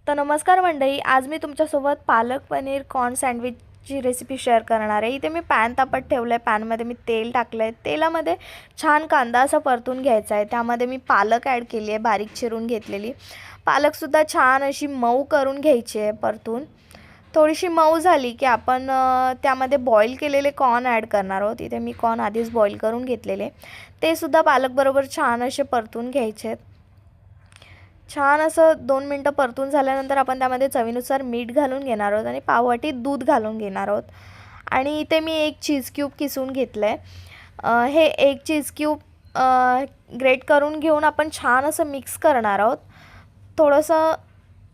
तर नमस्कार मंडळी, आज मी तुमच्यासोबत palak paneer corn सँडविचची recipe share करणार आहे। इथे मी पॅन तापत ठेवलं आहे, पॅनमध्ये मी तेल टाकलं आहे, तेलामध्ये छान कांदा असा परतून घ्यायचा आहे। त्यामध्ये मी पालक ॲड केली आहे, बारीक चिरून घेतलेली। पालकसुद्धा छान अशी मऊ करून घ्यायची आहे परतून। थोडीशी मऊ झाली की आपण त्यामध्ये बॉईल केलेले कॉर्न ॲड करणार आहोत। इथे मी कॉर्न आधीच बॉईल करून घेतलेले, ते सुद्धा पालकबरोबर छान असे परतून घ्यायचे आहेत। छान असं 2 मिनटं परतून झाल्यानंतर आपण त्यामध्ये चवीनुसार मीठ घालून घेणार आहोत आणि पाववाटी दूध घालून घेणार आहोत। आणि इथे मी एक चीज क्यूब किसून घेतलं आहे। हे एक चीज क्यूब ग्रेट करून घेऊन आपण छान असं मिक्स करणार आहोत। थोडंसं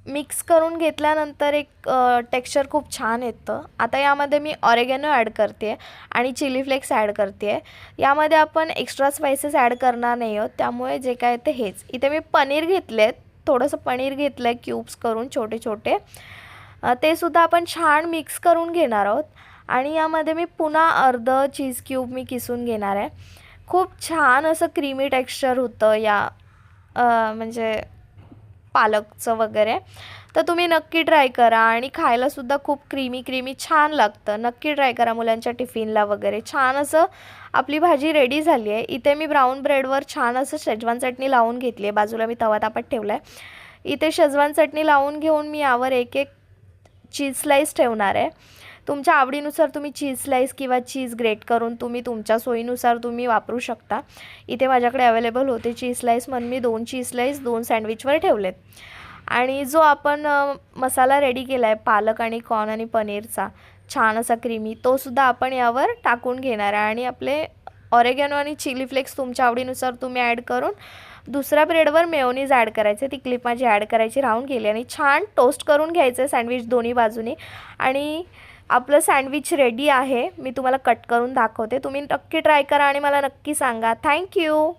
मिक्स करून घेतल्यानंतर एक टेक्स्चर खूप छान येतं। आता यामध्ये मी ऑरेगॅनो ॲड करते आणि चिली फ्लेक्स ॲड करते। यामध्ये आपण एक्स्ट्रा स्पाइसेस ॲड करणार नाही आहोत, त्यामुळे जे काय ते हेच। इथे मी पनीर घेतले, थोडंसं पनीर घेतलं आहे क्यूब्स करून छोटे छोटे, ते सुद्धा आपण छान मिक्स करून घेणार आहोत। आणि यामध्ये मी पुन्हा अर्ध चीज क्यूब मी किसून घेणार आहे। खूप छान असं क्रीमी टेक्स्चर होतं या म्हणजे पालकचं वगैरे। तर तुम्ही नक्की ट्राय करा आणि खायलासुद्धा खूप क्रीमी क्रीमी छान लागतं। नक्की ट्राय करा मुलांच्या टिफिनला वगैरे। छान असं आपली भाजी रेडी झाली आहे। इथे मी ब्राऊन ब्रेडवर छान असं शेजवान चटणी लावून घेतली आहे, बाजूला मी तवा तापत ठेवला आहे। इथे शेजवान चटणी लावून घेऊन मी यावर एक एक चीज स्लाइस ठेवणार आहे। तुमच्या आवडीनुसार तुम्ही चीज स्लाइस किंवा चीज ग्रेट करून तुम्ही तुमच्या सोयीनुसार तुम्ही वापरू शकता। इथे माझ्याकडे अवेलेबल होते चीज स्लाइस, म्हणून मी 2 चीज स्लाइस 2 सँडविचवर ठेवलेत। आणि जो आपण मसाला रेडी केला आहे पालक आणि कॉर्न आणि पनीरचा छान असा क्रीमी, तो सुद्धा आपण यावर टाकून घेणार आहे। आणि आपले ऑरेगॅनो आणि चिली फ्लेक्स तुमच्या आवडीनुसार तुम्ही ॲड करून दुसऱ्या ब्रेडवर मेयोनीज ॲड करायचे। ती क्लिप माझी ॲड करायची राहून गेली आणि छान टोस्ट करून घ्यायचं सँडविच दोन्ही बाजूनी। आणि आपलं सँडविच रेडी आहे। मी तुम्हाला कट करून दाखवते, तुम्ही नक्की ट्राय करा आणि मला नक्की सांगा। थँक्यू।